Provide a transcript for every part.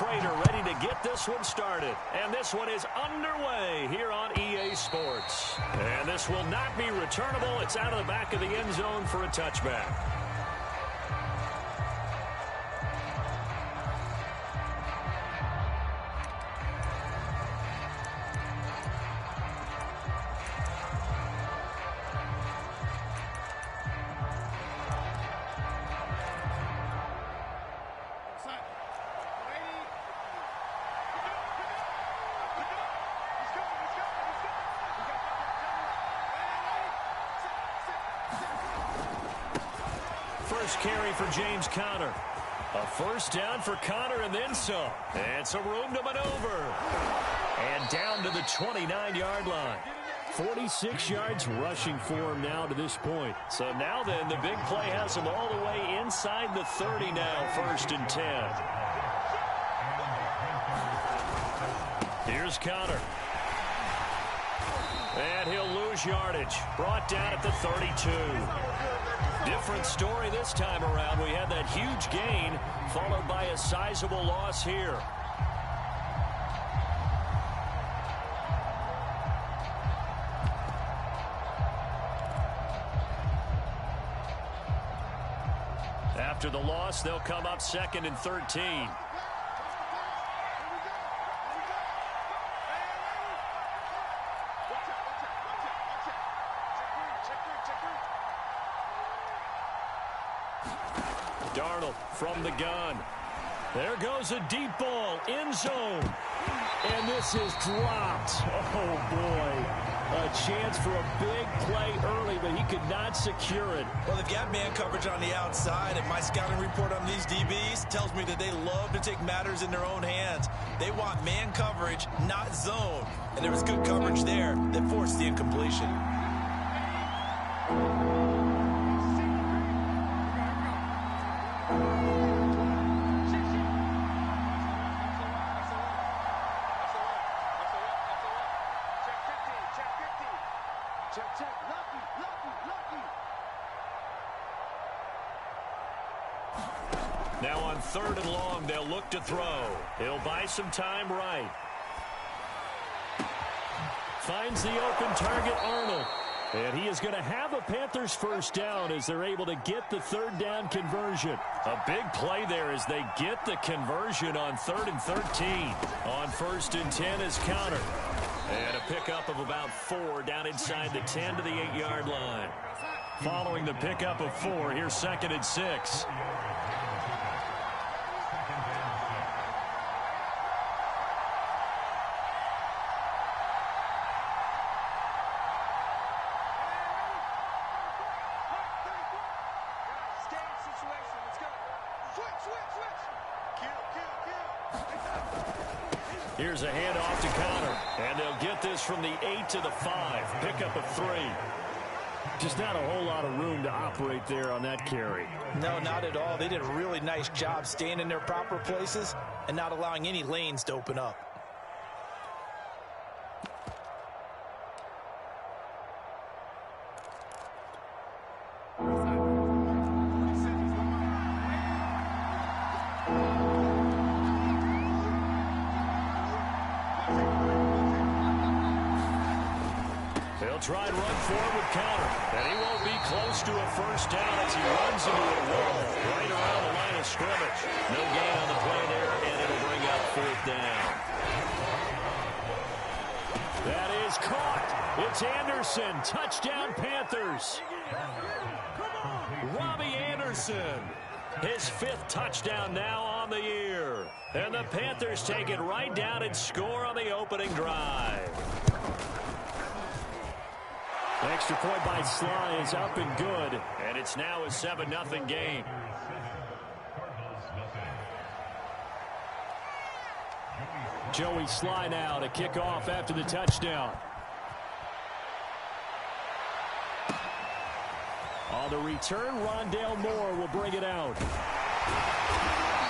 Prater ready to get this one started. And this one is underway here on EA Sports. And this will not be returnable. It's out of the back of the end zone for a touchback. First carry for James Conner. A first down for Conner and then some. And some room to maneuver. And down to the 29-yard line. 46 yards rushing for him now to this point. So now then, the big play has him all the way inside the 30 now, 1st and 10. Here's Conner. And he'll lose yardage. Brought down at the 32. Different story this time around. We had that huge gain followed by a sizable loss here. After the loss, they'll come up 2nd and 13. Darnold from the gun. There goes a deep ball, end zone. And this is dropped. Oh, boy. A chance for a big play early, but he could not secure it. Well, they've got man coverage on the outside, and my scouting report on these DBs tells me that they love to take matters in their own hands. They want man coverage, not zone. And there was good coverage there that forced the incompletion. Now on 3rd and long, they'll look to throw. He'll buy some time right. Finds the open target, Arnold. And he is going to have a Panthers first down as they're able to get the 3rd down conversion. A big play there as they get the conversion on 3rd and 13. On 1st and 10 is Conner. And a pickup of about 4 down inside the 10 to the 8-yard line. Following the pickup of 4, here's 2nd and 6. Here's a handoff to Conner. And they'll get this from the 8 to the 5. Pickup of 3. Just not a whole lot of room to operate there on that carry. No, not at all. They did a really nice job staying in their proper places and not allowing any lanes to open up. Try and run forward with Conner. And he won't be close to a first down as he runs into a wall right around the line of scrimmage. No gain on the play there, and it'll bring up 4th down. That is caught. It's Anderson. Touchdown, Panthers. Robbie Anderson. His 5th touchdown now on the year. And the Panthers take it right down and score on the opening drive. Extra point by Sly is up and good. And it's now a 7-0 game. Joey Sly now to kick off after the touchdown. On the return, Rondale Moore will bring it out.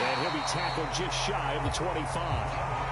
And he'll be tackled just shy of the 25.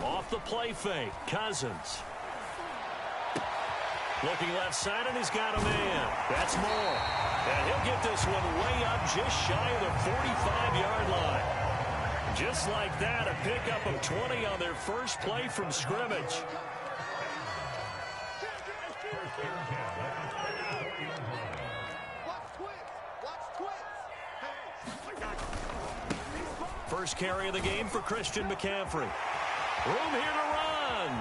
Off the play fake, Cousins. Looking left side, and he's got a man. That's Moore. And he'll get this one way up just shy of the 45-yard line. Just like that, a pickup of 20 on their first play from scrimmage. First carry of the game for Christian McCaffrey. Room here to run.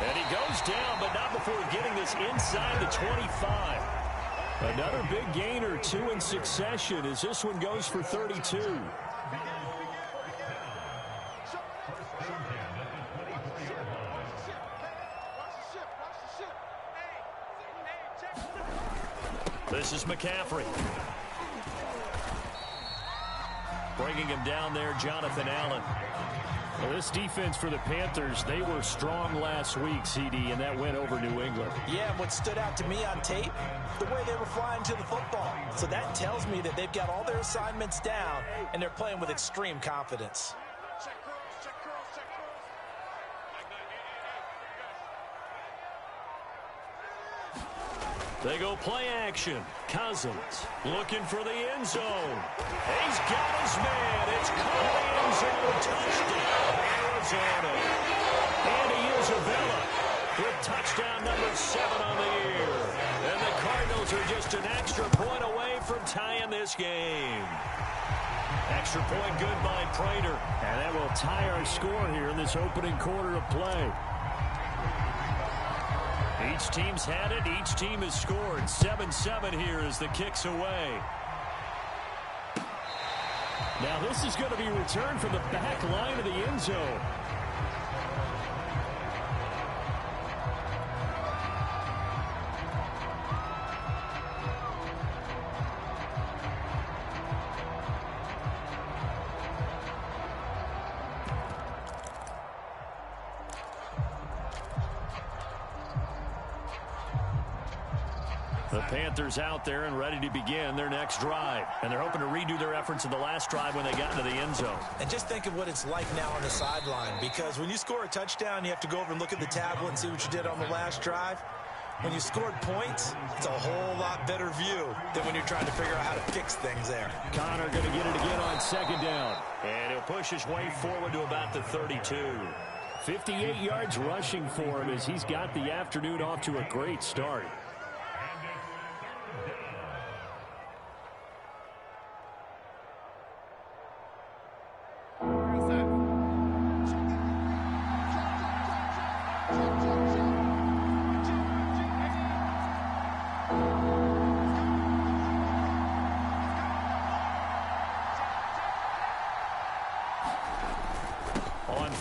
And he goes down, but not before getting this inside the 25. Another big gain or two in succession as this one goes for 32. This is McCaffrey. Bringing him down there, Jonathan Allen. Well, this defense for the Panthers, they were strong last week, CD, and that went over New England. Yeah, what stood out to me on tape, the way they were flying to the football. So that tells me that they've got all their assignments down, and they're playing with extreme confidence. They go play action. Cousins looking for the end zone. He's got his man. It's caught in the end zone. Touchdown, Arizona. Andy Isabella with touchdown number 7 on the year. And the Cardinals are just an extra point away from tying this game. Extra point good by Prater. And that will tie our score here in this opening quarter of play. Each team's had it. Each team has scored. 7-7 here as the kick's away. Now this is going to be returned from the back line of the end zone. The Panthers out there and ready to begin their next drive. And they're hoping to redo their efforts in the last drive when they got into the end zone. And just think of what it's like now on the sideline, because when you score a touchdown, you have to go over and look at the tablet and see what you did on the last drive. When you scored points, it's a whole lot better view than when you're trying to figure out how to fix things there. Connor going to get it again on second down. And he'll push his way forward to about the 32. 58 yards rushing for him as he's got the afternoon off to a great start.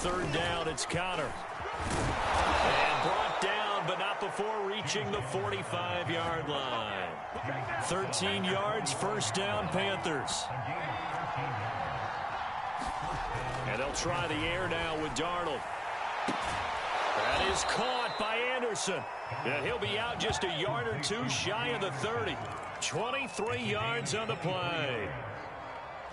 Third down, it's Connor. And brought down, but not before reaching the 45-yard line. 13 yards, first down, Panthers. And they'll try the air now with Darnold. That is caught by Anderson. And he'll be out just a yard or two shy of the 30. 23 yards on the play.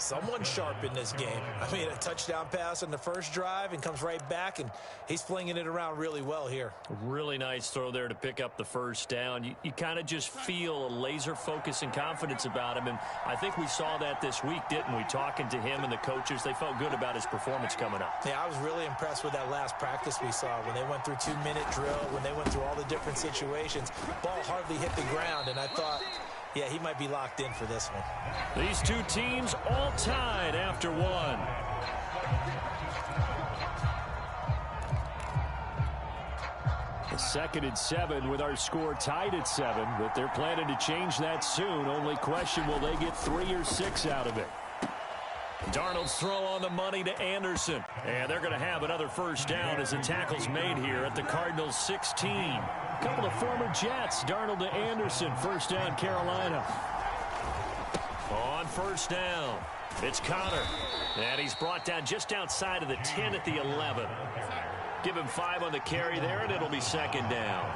Someone sharp in this game. I mean, a touchdown pass on the first drive and comes right back, and he's flinging it around really well here. Really nice throw there to pick up the first down. You kind of just feel a laser focus and confidence about him, and I think we saw that this week, didn't we? Talking to him and the coaches, they felt good about his performance coming up. Yeah, I was really impressed with that last practice we saw when they went through 2-minute drill, when they went through all the different situations. Ball hardly hit the ground, and I thought, yeah, he might be locked in for this one. These two teams all tied after one. The 2nd and 7 with our score tied at 7, but they're planning to change that soon. Only question, will they get 3 or 6 out of it? Darnold's throw on the money to Anderson. And they're going to have another first down as the tackle's made here at the Cardinals 16. A couple of former Jets. Darnold to Anderson. First down, Carolina. On first down, it's Connor. And he's brought down just outside of the 10 at the 11. Give him 5 on the carry there, and it'll be second down.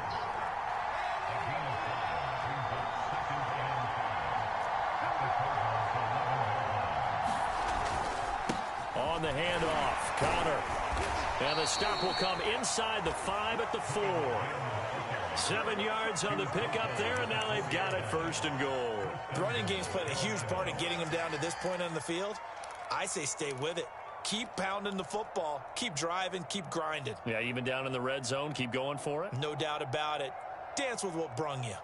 On the handoff, Connor. And the stop will come inside the 5 at the 4. 7 yards on the pickup there, and now they've got it 1st and goal. The running game's played a huge part in getting him down to this point on the field. I say stay with it. Keep pounding the football. Keep driving. Keep grinding. Yeah, even down in the red zone, keep going for it. No doubt about it. Dance with what brung you.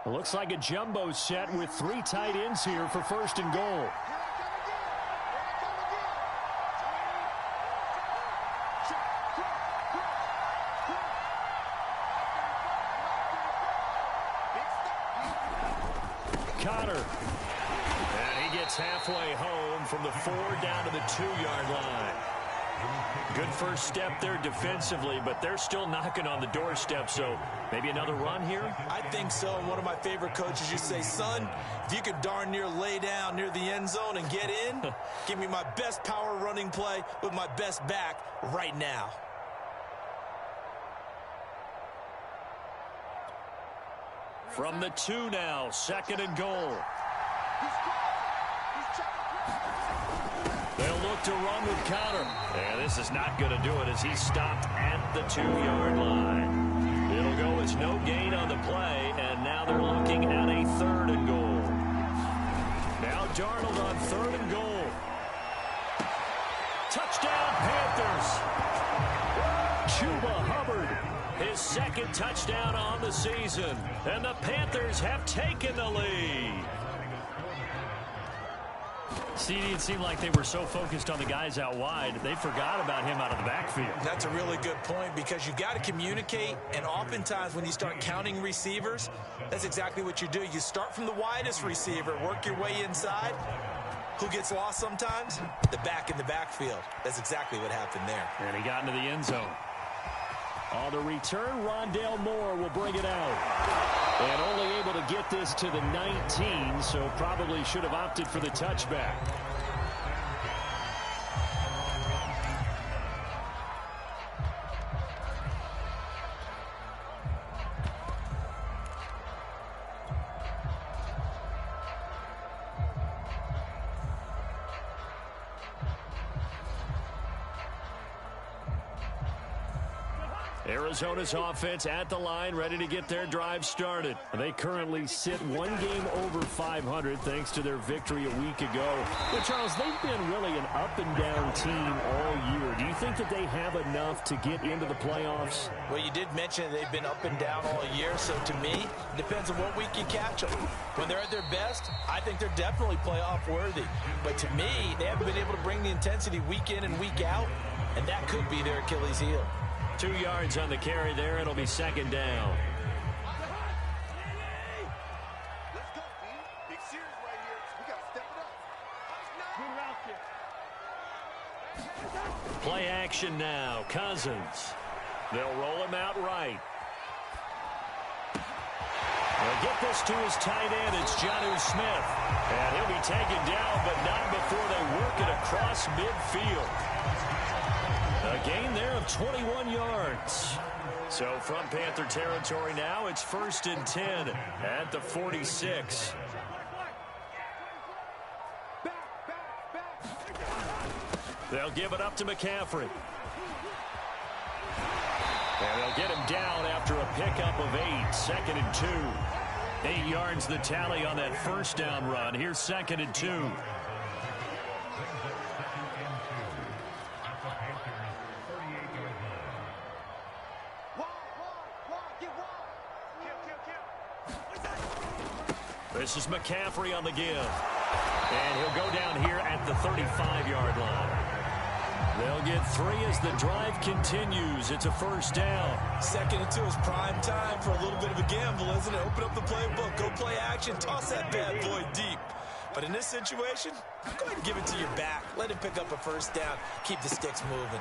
It looks like a jumbo set with 3 tight ends here for 1st and goal. Connor. And he gets halfway home from the 4 down to the 2-yard line. Good first step there defensively, but they're still knocking on the doorstep, so maybe another run here? I think so. One of my favorite coaches used to say, son, if you could darn near lay down near the end zone and get in, give me my best power running play with my best back right now. From the 2 now, 2nd and goal. They'll look to run with Connor. And this is not going to do it as he's stopped at the 2-yard line. It'll go as no gain on the play, and now they're looking at a 3rd and goal. Now Darnold on 3rd and goal. Touchdown, Panthers. Chuba Hubbard, his 2nd touchdown on the season. And the Panthers have taken the lead. CD, it seemed like they were so focused on the guys out wide, they forgot about him out of the backfield. That's a really good point because you've got to communicate, and oftentimes when you start counting receivers, that's exactly what you do. You start from the widest receiver, work your way inside. Who gets lost sometimes? The back in the backfield. That's exactly what happened there. And he got into the end zone. On the return, Rondale Moore will bring it out. And only able to get this to the 19, so probably should have opted for the touchback. Arizona's offense at the line, ready to get their drive started. They currently sit 1 game over 500 thanks to their victory a week ago. But, Charles, they've been really an up-and-down team all year. Do you think that they have enough to get into the playoffs? Well, you did mention they've been up and down all year, so to me, it depends on what week you catch them. When they're at their best, I think they're definitely playoff-worthy. But to me, they haven't been able to bring the intensity week in and week out, and that could be their Achilles heel. 2 yards on the carry there. It'll be 2nd down. Play action now. Cousins. They'll roll him out right. They'll get this to his tight end. It's Jonnu Smith. And he'll be taken down, but not before they work it across midfield. A gain there of 21 yards. So from Panther territory now, it's 1st and 10 at the 46. They'll give it up to McCaffrey. And they'll get him down after a pickup of 8, 2nd and 2. 8 yards the tally on that 1st down run. Here's 2nd and 2. This is McCaffrey on the give. And he'll go down here at the 35-yard line. They'll get 3 as the drive continues. It's a 1st down. 2nd and 2 is prime time for a little bit of a gamble, isn't it? Open up the playbook, go play action, toss that bad boy deep. But in this situation, go ahead and give it to your back. Let him pick up a 1st down. Keep the sticks moving.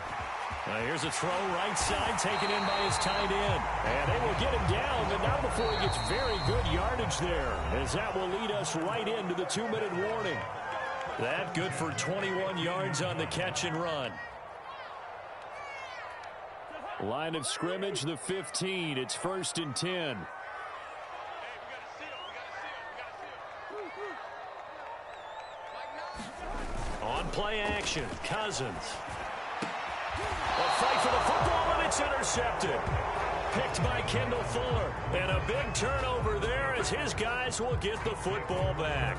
Here's a throw right side taken in by his tight end. And they will get him down, but not before he gets very good yardage there, as that will lead us right into the 2-minute warning. That good for 21 yards on the catch and run. Line of scrimmage, the 15. It's 1st and 10. On play action, Cousins. A fight for the football, and it's intercepted. Picked by Kendall Fuller. And a big turnover there as his guys will get the football back.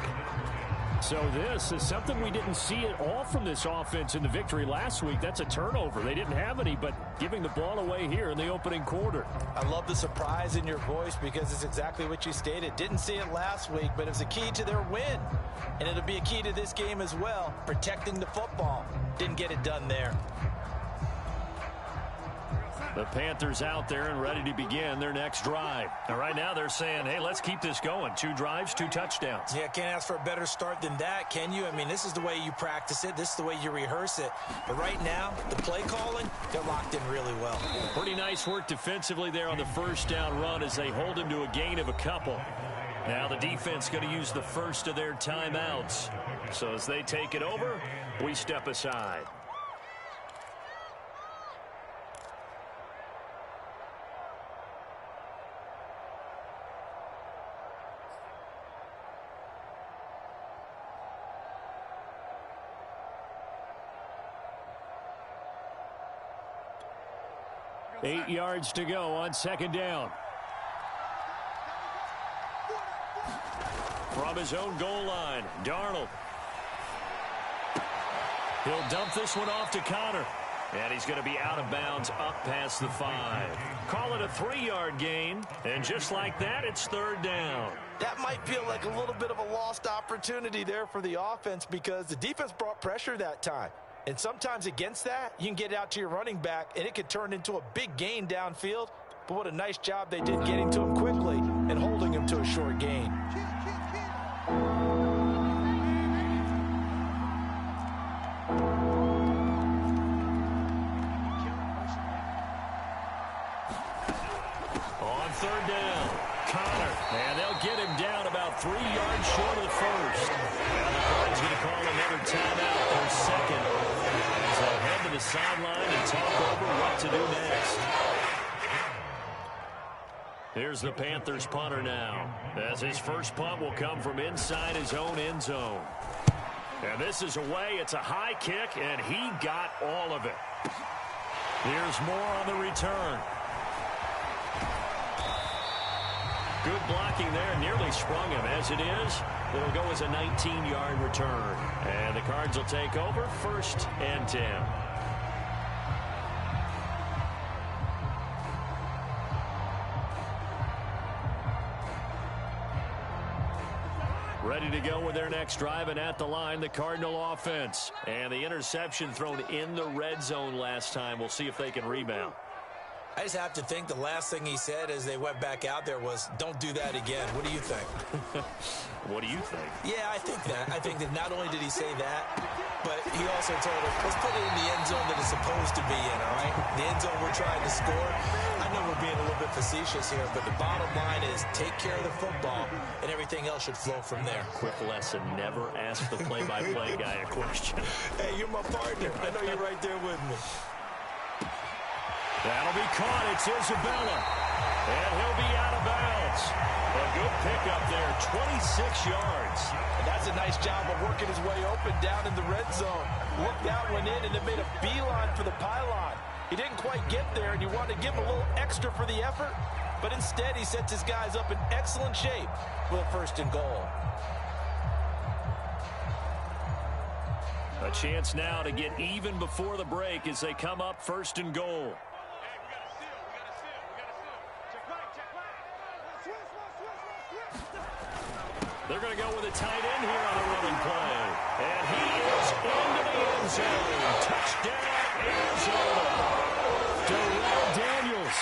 So this is something we didn't see at all from this offense in the victory last week. That's a turnover. They didn't have any, but giving the ball away here in the opening quarter. I love the surprise in your voice because it's exactly what you stated. Didn't see it last week, but it's a key to their win. And it'll be a key to this game as well, protecting the football. Didn't get it done there. The Panthers out there and ready to begin their next drive. And right now they're saying, hey, let's keep this going. 2 drives, 2 touchdowns. Yeah, can't ask for a better start than that, can you? I mean, this is the way you practice it. This is the way you rehearse it. But right now, the play calling, they're locked in really well. Pretty nice work defensively there on the first down run as they hold him to a gain of a couple. Now the defense going to use the first of their timeouts. So as they take it over, we step aside. Eight yards to go on second down. From his own goal line, Darnold. He'll dump this one off to Connor. And he's going to be out of bounds up past the 5. Call it a 3-yard gain. And just like that, it's third down. That might feel like a little bit of a lost opportunity there for the offense because the defense brought pressure that time. And sometimes against that, you can get out to your running back, and it could turn into a big gain downfield. But what a nice job they did getting to him quickly and holding him to a short gain. On third down, Connor. And they'll get him down about 3 yards short of the first. And the Cards going to call another timeout, their second. As they'll head to the sideline and talk over what to do next. Here's the Panthers punter now, as his first punt will come from inside his own end zone. And this is away. It's a high kick, and he got all of it. Here's more on the return. Good blocking there, nearly sprung him. As it is, it'll go as a 19-yard return. And the Cards will take over, 1st and 10. Ready to go with their next drive, and at the line, the Cardinal offense. And the interception thrown in the red zone last time. We'll see if they can rebound. I just have to think the last thing he said as they went back out there was, don't do that again. What do you think? What do you think? Yeah, I think that. I think that not only did he say that, but he also told us, let's put it in the end zone that it's supposed to be in, all right? The end zone we're trying to score. I know we're being a little bit facetious here, but the bottom line is take care of the football, and everything else should flow from there. Quick lesson, never ask the play-by-play guy a question. Hey, you're my partner. I know you're right there with me. That'll be caught. It's Isabella. And he'll be out of bounds. A good pickup there, 26 yards. And that's a nice job of working his way open down in the red zone. Looked out, went in, and then made a beeline for the pylon. He didn't quite get there, and you wanted to give him a little extra for the effort. But instead, he sets his guys up in excellent shape with a 1st and goal. A chance now to get even before the break as they come up 1st and goal. They're going to go with a tight end here on the running play. And he is into the end zone. Touchdown, Arizona. Darrell Daniels,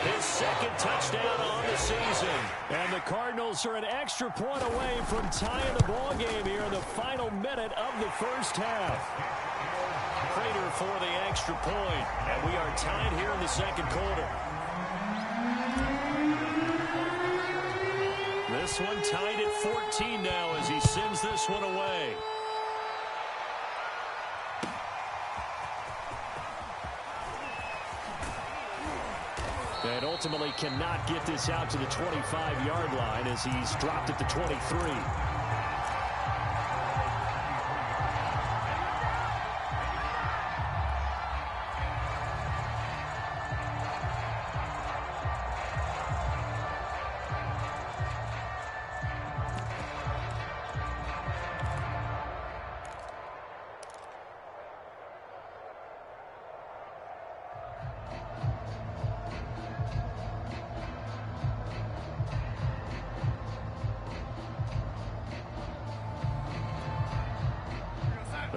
his 2nd touchdown on the season. And the Cardinals are an extra point away from tying the ball game here in the final minute of the first half. Prater for the extra point. And we are tied here in the 2nd quarter. This one tied at 14 now as he sends this one away. And ultimately cannot get this out to the 25-yard line as he's dropped at the 23.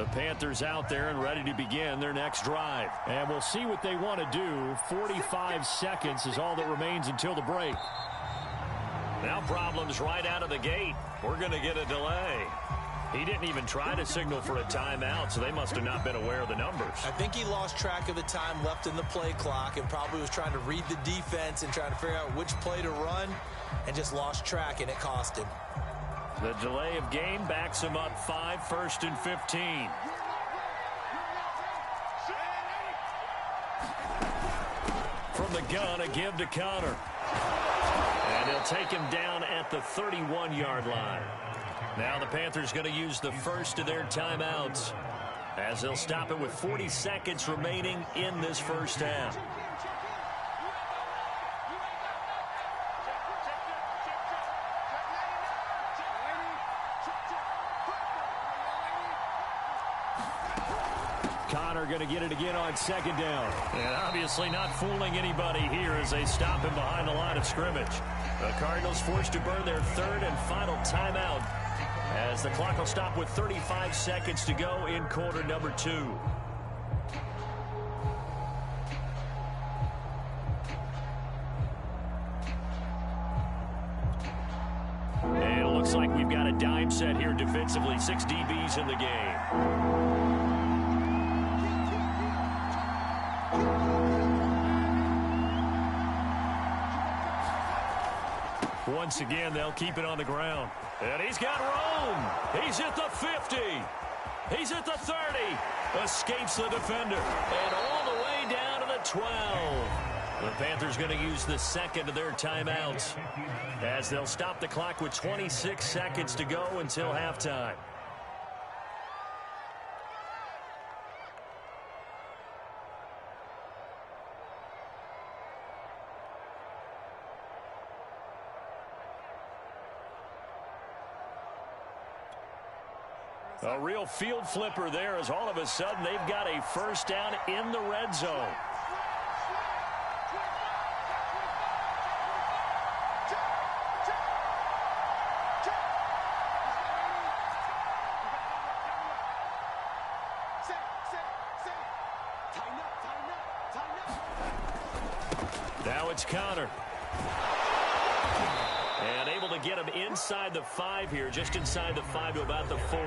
The Panthers out there and ready to begin their next drive. And we'll see what they want to do. 45 seconds is all that remains until the break. Now problems right out of the gate. We're going to get a delay. He didn't even try to signal for a timeout, so they must have not been aware of the numbers. I think he lost track of the time left in the play clock and probably was trying to read the defense and trying to figure out which play to run and just lost track, and it cost him. The delay of game backs him up 5, 1st and 15. From the gun, a give to Connor. And he'll take him down at the 31-yard line. Now the Panthers going to use the first of their timeouts as they'll stop it with 40 seconds remaining in this first half. Connor going to get it again on second down. And obviously not fooling anybody here as they stop him behind the line of scrimmage. The Cardinals forced to burn their third and final timeout as the clock will stop with 35 seconds to go in quarter number 2. And it looks like we've got a dime set here defensively. 6 DBs in the game. Once again, they'll keep it on the ground. And he's got room. He's at the 50. He's at the 30. Escapes the defender. And all the way down to the 12. The Panthers going to use the second of their timeouts as they'll stop the clock with 26 seconds to go until halftime. A real field flipper there as all of a sudden they've got a first down in the red zone. Now it's Connor. And able to get him inside the 5 here, just inside the 5 to about the 4.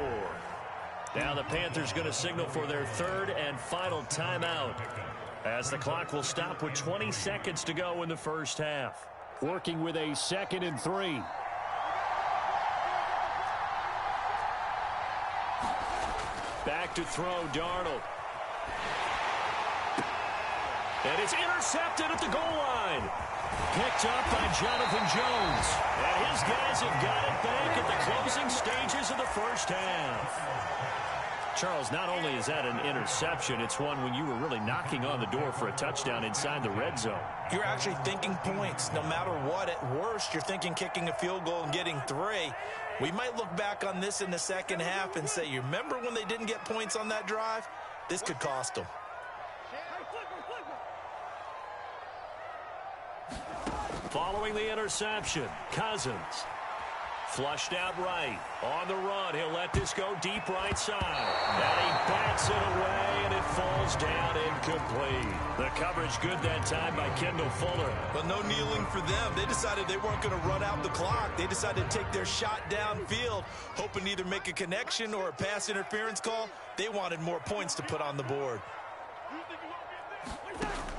Now the Panthers going to signal for their third and final timeout as the clock will stop with 20 seconds to go in the first half. Working with a 2nd and 3. Back to throw, Darnold. And it's intercepted at the goal line. Picked up by Jonathan Jones. And his guys have got it back at the closing stages of the first half. Charles, not only is that an interception, it's one when you were really knocking on the door for a touchdown inside the red zone. You're actually thinking points. No matter what, at worst, you're thinking kicking a field goal and getting 3. We might look back on this in the second half and say, you remember when they didn't get points on that drive? This could cost them. Following the interception, Cousins. Flushed out right. On the run, he'll let this go deep right side. And he bats it away, and it falls down incomplete. The coverage good that time by Kendall Fuller. But no kneeling for them. They decided they weren't going to run out the clock. They decided to take their shot downfield, hoping to either make a connection or a pass interference call. They wanted more points to put on the board.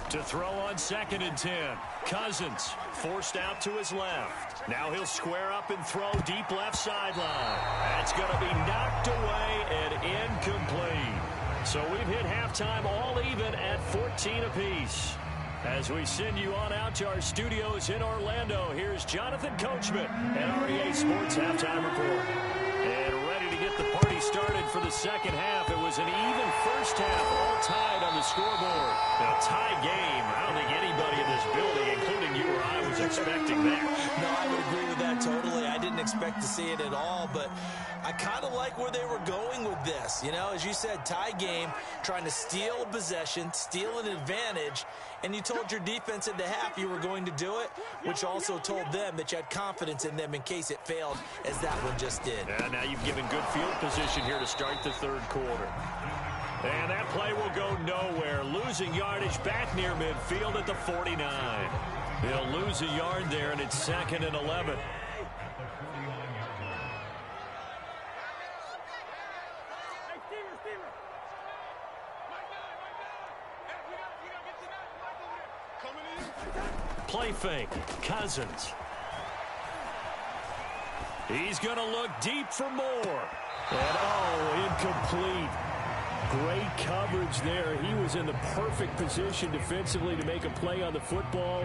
To throw on 2nd and 10. Cousins forced out to his left. Now he'll square up and throw deep left sideline. That's going to be knocked away and incomplete. So we've hit halftime all even at 14 apiece. As we send you on out to our studios in Orlando, here's Jonathan Coachman at REA Sports Halftime Report. And ready to get the party started for the second half. It was an even first half, all tied on the scoreboard. A tie game. I don't think anybody in this building, including you or I, was expecting that. No, I would agree with that totally. I didn't expect to see it at all, but I kind of like where they were going with this. You know, as you said, tie game, trying to steal a possession, steal an advantage, and you told your defense at the half you were going to do it, which also told them that you had confidence in them in case it failed, as that one just did. And now you've given good field position here to start the third quarter. And that play will go nowhere. Losing yardage back near midfield at the 49. They'll lose a yard there, and it's 2nd and 11. Play fake. Cousins. He's going to look deep for more. And, oh, incomplete. Great coverage there. He was in the perfect position defensively to make a play on the football,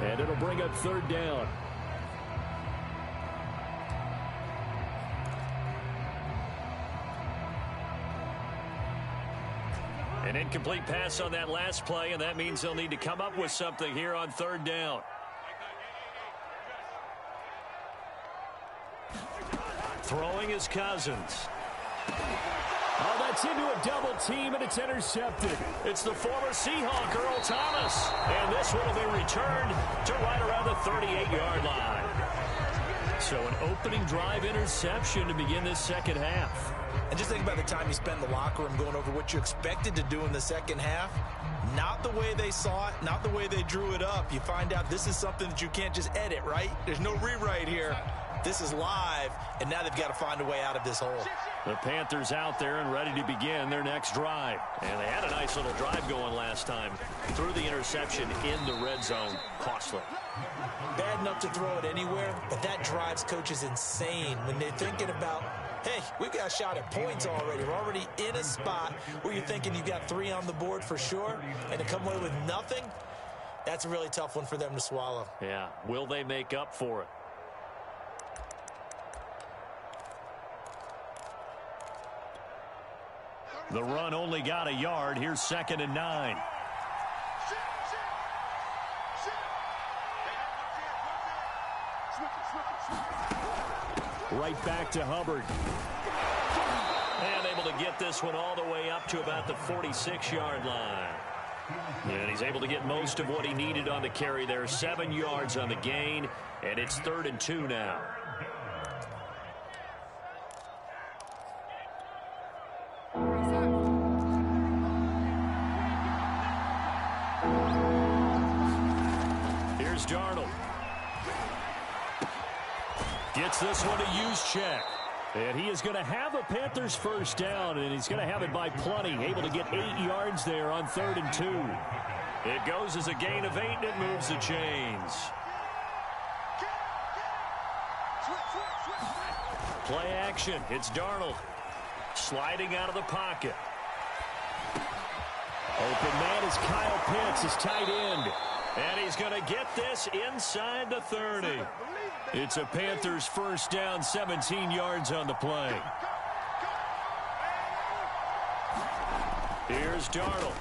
and it'll bring up 3rd down. An incomplete pass on that last play, and that means they'll need to come up with something here on 3rd down. Throwing is Cousins. Oh, that's into a double team, and it's intercepted. It's the former Seahawk, Earl Thomas. And this one will be returned to right around the 38-yard line. So an opening drive interception to begin this second half. And just think about the time you spent in the locker room going over what you expected to do in the second half. Not the way they saw it, not the way they drew it up. You find out this is something that you can't just edit, right? There's no rewrite here. This is live, and now they've got to find a way out of this hole. The Panthers out there and ready to begin their next drive. And they had a nice little drive going last time. Threw the interception in the red zone. Costly. Bad enough to throw it anywhere, but that drives coaches insane when they're thinking about, hey, we've got a shot at points already. We're already in a spot where you're thinking you've got 3 on the board for sure, and to come away with nothing, that's a really tough one for them to swallow. Yeah, will they make up for it? The run only got a yard. Here's 2nd and 9. Right back to Hubbard. And able to get this one all the way up to about the 46-yard line. And he's able to get most of what he needed on the carry there. 7 yards on the gain, and it's 3rd and 2 now. Here's Darnold. Gets this one to Juszczyk. And he is going to have a Panthers first down, and he's going to have it by plenty. Able to get 8 yards there on 3rd and 2. It goes as a gain of 8, and it moves the chains. Play action. It's Darnold. Sliding out of the pocket. Open man is Kyle Pitts, his tight end. And he's going to get this inside the 30. It's a Panthers first down, 17 yards on the play. Here's Darnold.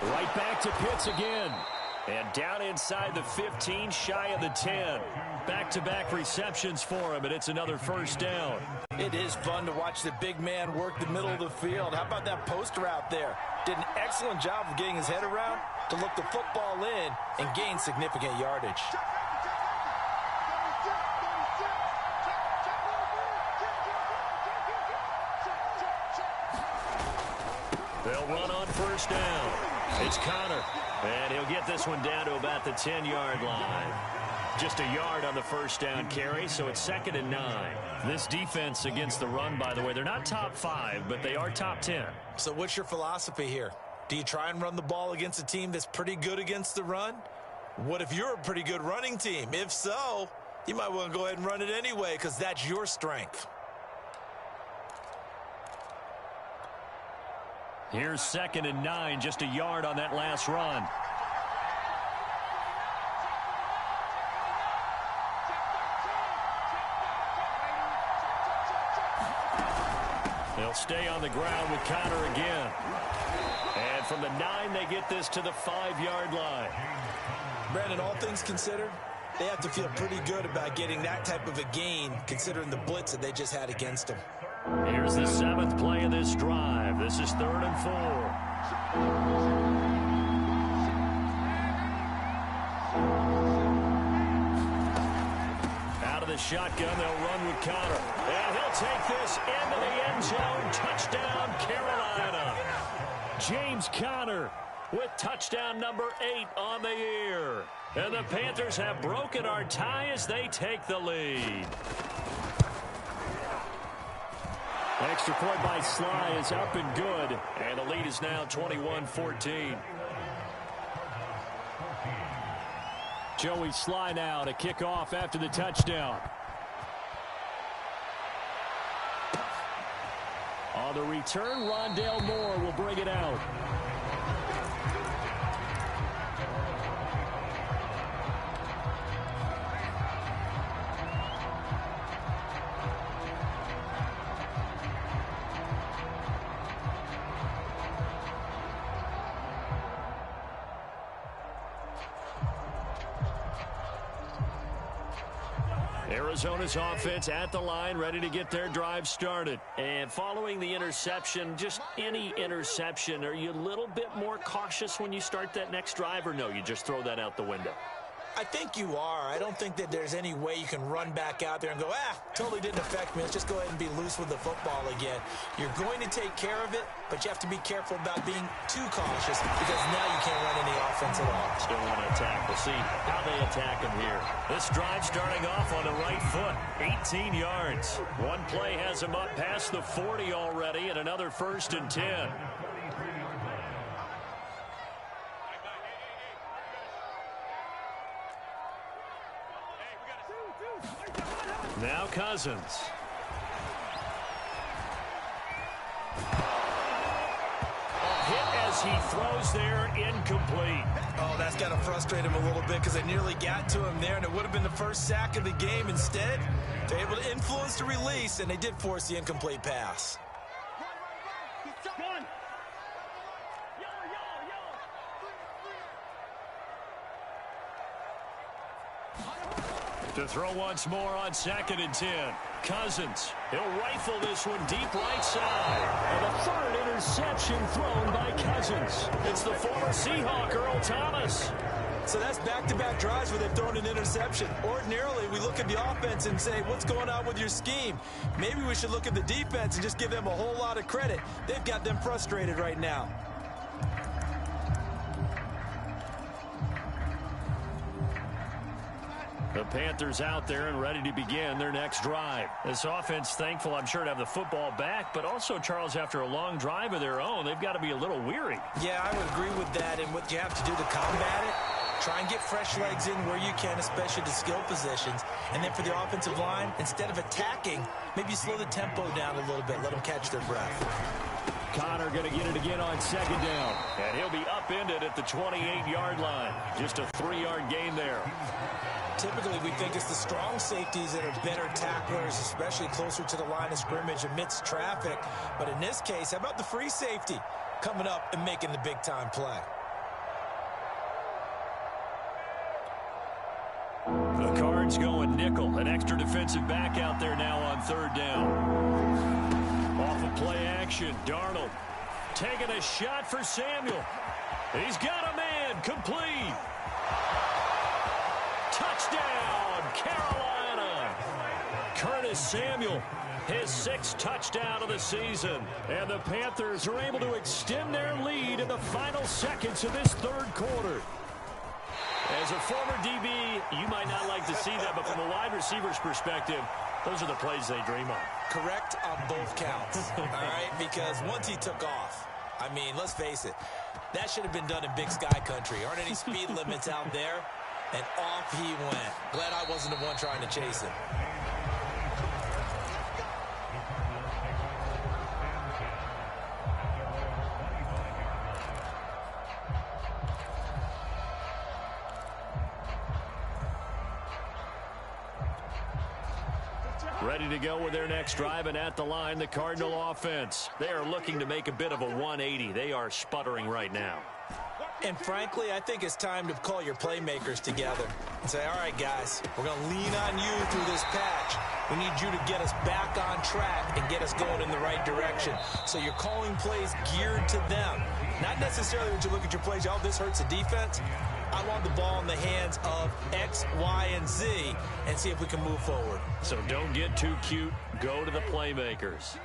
Right back to Pitts again. And down inside the 15, shy of the 10. Back-to-back receptions for him, and it's another first down. It is fun to watch the big man work the middle of the field. How about that post route there? Did an excellent job of getting his head around to look the football in and gain significant yardage. They'll run on first down. It's Connor, and he'll get this one down to about the 10-yard line. Just a yard on the first down carry, so it's 2nd and 9. This defense against the run, by the way, they're not top 5, but they are top 10. So what's your philosophy here? Do you try and run the ball against a team that's pretty good against the run? What if you're a pretty good running team? If so, you might want to go ahead and run it anyway because that's your strength. Here's 2nd and 9, just a yard on that last run. They'll stay on the ground with Connor again. And from the 9, they get this to the 5-yard line. Brandon, all things considered, they have to feel pretty good about getting that type of a gain, considering the blitz that they just had against them. Here's the 7th play of this drive. This is 3rd and 4. Out of the shotgun, they'll run with Connor. And he'll take this into the end zone. Touchdown, Carolina. James Conner with touchdown number 8 on the year. And the Panthers have broken our tie as they take the lead. Extra point by Sly is up and good. And the lead is now 21-14. Joey Sly now to kick off after the touchdown. On the return, Rondale Moore will bring it out. Arizona's offense at the line, ready to get their drive started. And following the interception, just any interception, are you a little bit more cautious when you start that next drive, or no, you just throw that out the window? I think you are. I don't think that there's any way you can run back out there and go, totally didn't affect me. Let's just go ahead and be loose with the football again. You're going to take care of it, but you have to be careful about being too cautious because now you can't run any offense at all. Still want to attack. We'll see how they attack him here. This drive starting off on the right foot, 18 yards. One play has him up past the 40 already, and another 1st and 10. Now Cousins. Hit as he throws there, incomplete. Oh, that's got to frustrate him a little bit because they nearly got to him there, and it would have been the first sack of the game. Instead, they're able to influence the release, and they did force the incomplete pass. To throw once more on 2nd and 10. Cousins, he'll rifle this one deep right side. And the 3rd interception thrown by Cousins. It's the former Seahawk, Earl Thomas. So that's back-to-back drives where they've thrown an interception. Ordinarily, we look at the offense and say, what's going on with your scheme? Maybe we should look at the defense and just give them a whole lot of credit. They've got them frustrated right now. The Panthers out there and ready to begin their next drive. This offense thankful, I'm sure, to have the football back, but also, Charles, after a long drive of their own, they've got to be a little weary. Yeah, I would agree with that, and what you have to do to combat it, try and get fresh legs in where you can, especially to skill positions. And then for the offensive line, instead of attacking, maybe slow the tempo down a little bit, let them catch their breath. Connor going to get it again on 2nd down. And he'll be upended at the 28-yard line. Just a 3-yard gain there. Typically, we think it's the strong safeties that are better tacklers, especially closer to the line of scrimmage amidst traffic. But in this case, how about the free safety coming up and making the big-time play? The Cards going nickel. An extra defensive back out there now on 3rd down. Off of play action, Darnold taking a shot for Samuel. He's got a man, complete. Touchdown, Carolina. Curtis Samuel, his 6th touchdown of the season. And the Panthers are able to extend their lead in the final seconds of this 3rd quarter. As a former DB, you might not like to see that, but from a wide receiver's perspective, those are the plays they dream of. Correct on both counts, all right? Because once he took off, I mean, let's face it, that should have been done in Big Sky Country. Aren't any speed limits out there? And off he went. Glad I wasn't the one trying to chase him. Ready to go with their next drive, and at the line, the Cardinal offense. They are looking to make a bit of a 180. They are sputtering right now. And frankly, I think it's time to call your playmakers together and say, all right, guys, we're going to lean on you through this patch. We need you to get us back on track and get us going in the right direction. So you're calling plays geared to them. Not necessarily when you look at your plays, oh, this hurts the defense. I want the ball in the hands of X, Y, and Z and see if we can move forward. So don't get too cute. Go to the playmakers.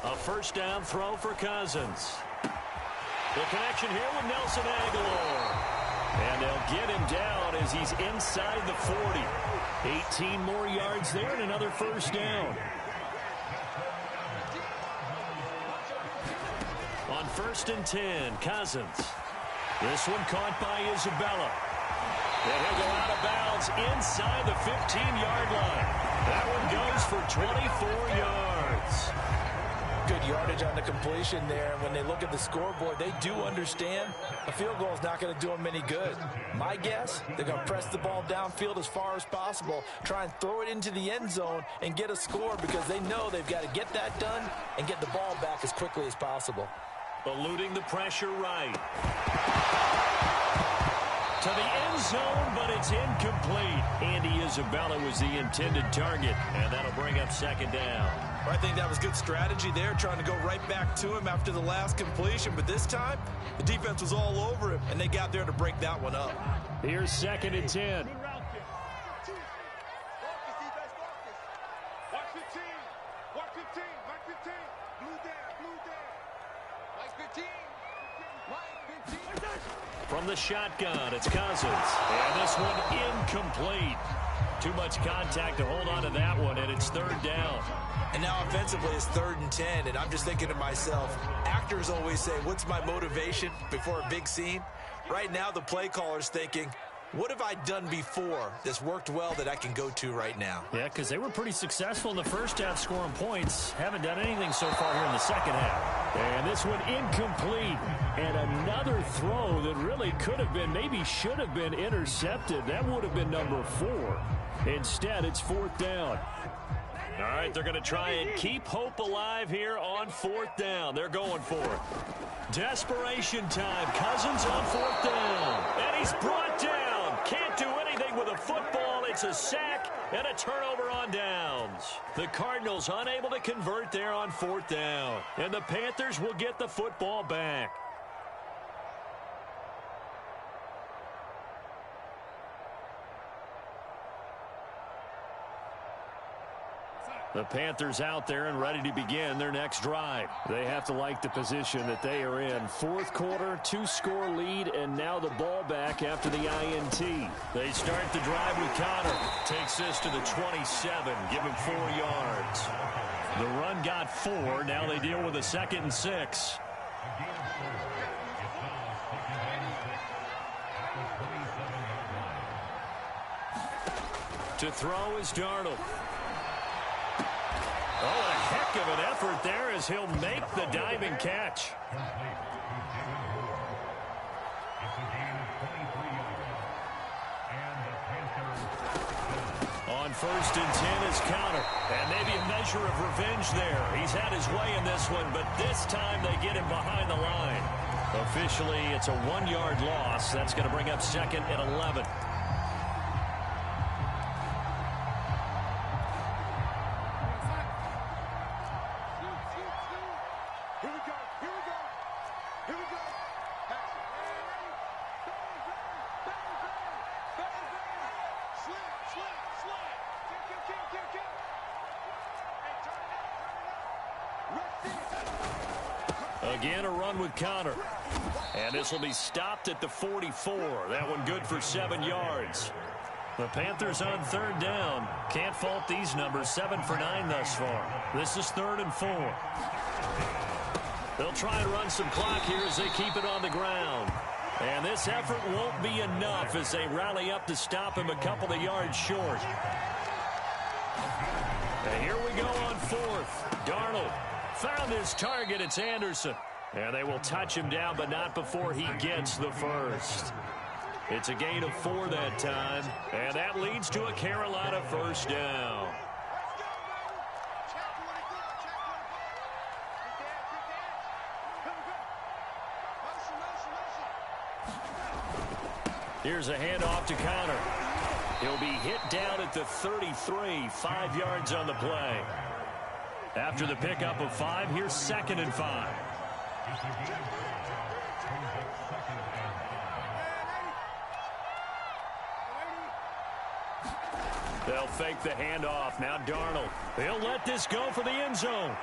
A first down throw for Cousins. The connection here with Nelson Aguilar. And they'll get him down as he's inside the 40. 18 more yards there and another first down. On 1st and 10, Cousins. This one caught by Isabella. And he'll go out of bounds inside the 15-yard line. That one goes for 24 yards. Good yardage on the completion there. And when they look at the scoreboard, they do understand a field goal is not going to do them any good. My guess, they're going to press the ball downfield as far as possible, try and throw it into the end zone and get a score because they know they've got to get that done and get the ball back as quickly as possible. Eluding the pressure right. To the end zone, but it's incomplete. Andy Isabella was the intended target, and that'll bring up second down. I think that was good strategy there, trying to go right back to him after the last completion. But this time, the defense was all over him, and they got there to break that one up. Here's 2nd and 10. From the shotgun, it's Cousins. And this one incomplete. Too much contact to hold on to that one, and it's 3rd down. And now offensively it's 3rd and 10, and I'm just thinking to myself, actors always say, what's my motivation before a big scene? Right now the play caller's thinking, what have I done before that's worked well that I can go to right now? Yeah, because they were pretty successful in the first half scoring points. Haven't done anything so far here in the second half. And this one incomplete. And another throw that really could have been, maybe should have been intercepted. That would have been number 4. Instead, it's 4th down. All right, they're going to try and keep hope alive here on 4th down. They're going for it. Desperation time. Cousins on 4th down. And he's brought down. Can't do anything with a football. It's a sack and a turnover on downs. The Cardinals unable to convert there on 4th down. And the Panthers will get the football back. The Panthers out there and ready to begin their next drive. They have to like the position that they are in. 4th quarter, 2-score lead, and now the ball back after the INT. They start the drive with Connor. Takes this to the 27. Give him 4 yards. The run got 4. Now they deal with a 2nd and 6. To throw is Darnold. Oh, a heck of an effort there as he'll make the diving catch. On 1st and 10 is Connor. And maybe a measure of revenge there. He's had his way in this one, but this time they get him behind the line. Officially, it's a 1-yard loss. That's going to bring up 2nd and 11. Again, a run with Connor. And this will be stopped at the 44. That one good for 7 yards. The Panthers on 3rd down. Can't fault these numbers. 7 for 9 thus far. This is 3rd and 4. They'll try and run some clock here as they keep it on the ground. And this effort won't be enough as they rally up to stop him a couple of yards short. And here we go on fourth. Darnold found his target. It's Anderson. And they will touch him down, but not before he gets the first. It's a gain of 4 that time. And that leads to a Carolina first down. Here's a handoff to Connor. He'll be hit down at the 33, 5 yards on the play. After the pickup of 5, here's 2nd and 5. They'll fake the handoff. Now Darnold. He'll let this go for the end zone.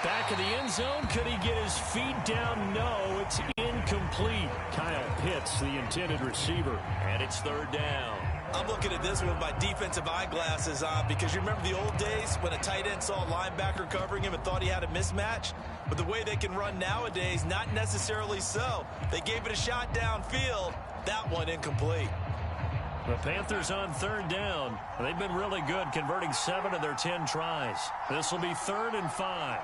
Back in the end zone. Could he get his feet down? No, it's incomplete. Kyle Pitts, the intended receiver, and it's 3rd down. I'm looking at this with my defensive eyeglasses on because you remember the old days when a tight end saw a linebacker covering him and thought he had a mismatch? But the way they can run nowadays, not necessarily so. They gave it a shot downfield. That one incomplete. The Panthers on 3rd down. They've been really good, converting 7 of their 10 tries. This will be 3rd and 5.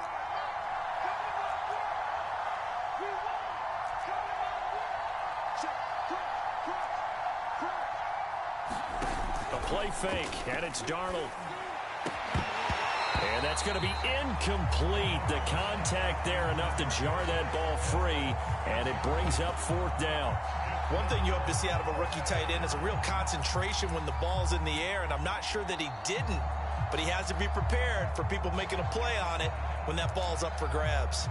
Play fake, and it's Darnold. And that's going to be incomplete. The contact there enough to jar that ball free, and it brings up 4th down. One thing you hope to see out of a rookie tight end is a real concentration when the ball's in the air, and I'm not sure that he didn't, but he has to be prepared for people making a play on it when that ball's up for grabs.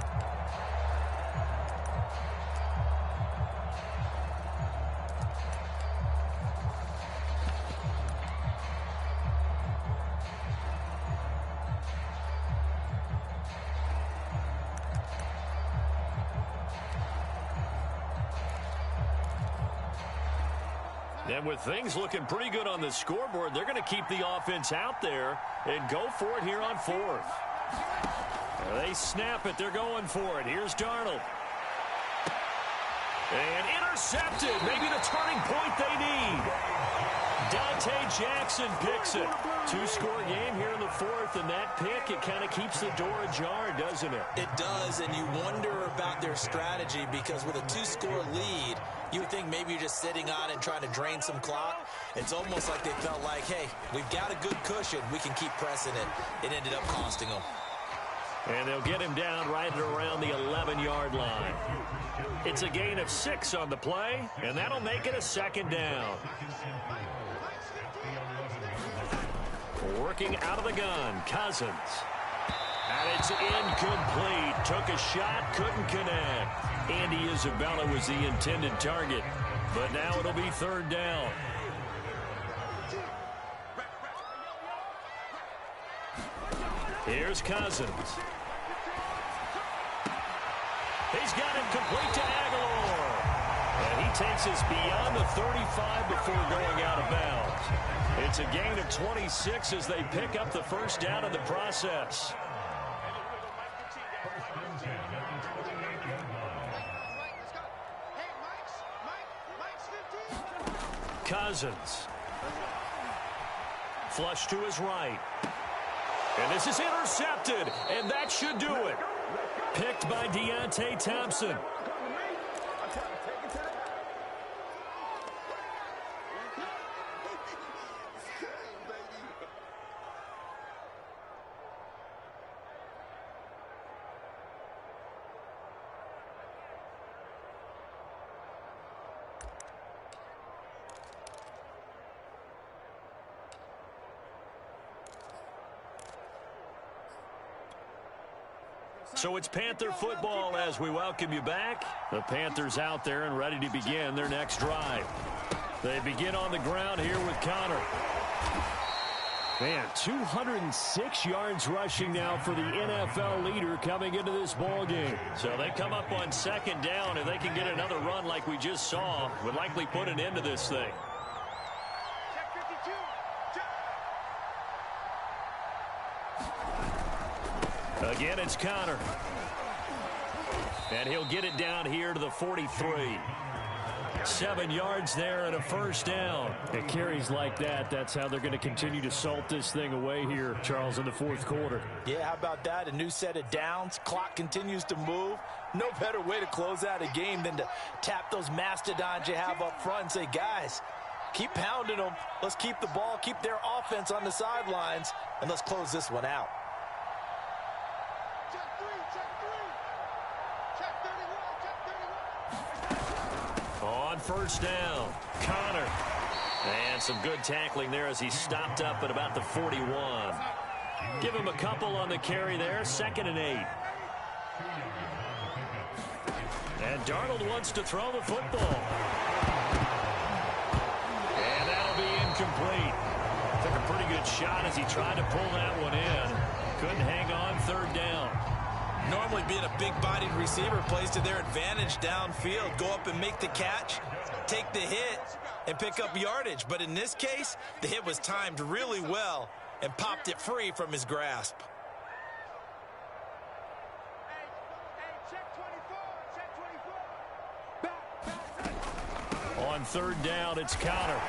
And with things looking pretty good on the scoreboard, they're going to keep the offense out there and go for it here on 4th. They snap it. They're going for it. Here's Darnold. And intercepted. Maybe the turning point they need. Dante Jackson picks it. 2-score game here in the 4th, and that pick, it kind of keeps the door ajar, doesn't it? It does, and you wonder about their strategy because with a 2-score lead, you would think maybe you're just sitting on it and trying to drain some clock. It's almost like they felt like, hey, we've got a good cushion. We can keep pressing it. It ended up costing them. And they'll get him down right at around the 11-yard line. It's a gain of 6 on the play, and that'll make it a 2nd down. Working out of the gun, Cousins. And it's incomplete. Took a shot, couldn't connect. Andy Isabella was the intended target, but now it'll be 3rd down. Here's Cousins. He's got it complete to Aguilar. And he takes us beyond the 35 before going out of bounds. It's a gain of 26 as they pick up the first down in the process. Cousins. Flush to his right. And this is intercepted, and that should do it. Picked by Deontay Thompson. So it's Panther football as we welcome you back. The Panthers out there and ready to begin their next drive. They begin on the ground here with Connor. Man, 206 yards rushing now for the NFL leader coming into this ball game. So they come up on 2nd down, and they can get another run like we just saw. Would likely put an end to this thing. Again, it's Connor. And he'll get it down here to the 43. 7 yards there and a first down. It carries like that. That's how they're going to continue to salt this thing away here, Charles, in the fourth quarter. Yeah, how about that? A new set of downs. Clock continues to move. No better way to close out a game than to tap those mastodons you have up front and say, guys, keep pounding them. Let's keep the ball, keep their offense on the sidelines, and let's close this one out. On first down, Connor. And some good tackling there as he stopped up at about the 41. Give him a couple on the carry there, 2nd and 8. And Darnold wants to throw the football. And that'll be incomplete. Took a pretty good shot as he tried to pull that one in. Couldn't hang on, 3rd down. Normally being a big-bodied receiver plays to their advantage downfield. Go up and make the catch, take the hit, and pick up yardage. But in this case, the hit was timed really well and popped it free from his grasp. On 3rd down, it's Connor.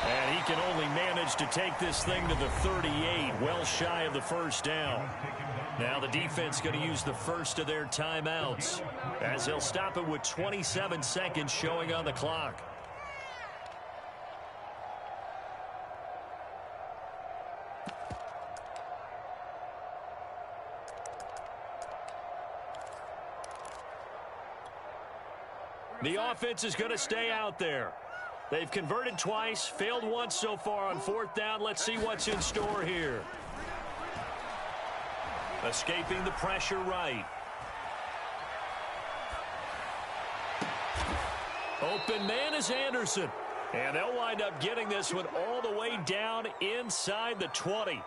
And he can only manage to take this thing to the 38, well shy of the first down. Now the defense going to use the first of their timeouts as they'll stop it with 27 seconds showing on the clock. The offense is going to stay out there. They've converted twice, failed once so far on 4th down. Let's see what's in store here. Escaping the pressure right. Open man is Anderson. And they'll wind up getting this one all the way down inside the 20.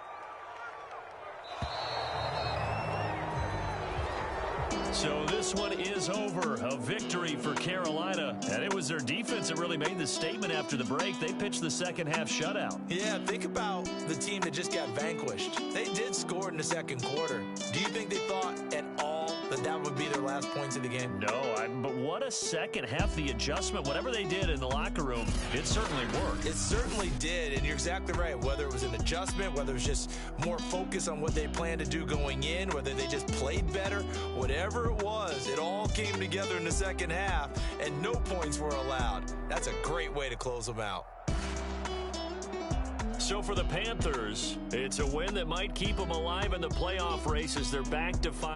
So this one is over. A victory for Carolina. And it was their defense that really made the statement after the break. They pitched the second half shutout. Yeah, think about the team that just got vanquished. They did score in the second quarter. Do you think they thought at all that that would be their last points of the game? No, but what a second half. The adjustment, whatever they did in the locker room, it certainly worked. It certainly did, and you're exactly right. Whether it was an adjustment, whether it was just more focus on what they planned to do going in, whether they just played better, whatever it was, it all came together in the second half, and no points were allowed. That's a great way to close them out. So for the Panthers, it's a win that might keep them alive in the playoff race as they're back to 5.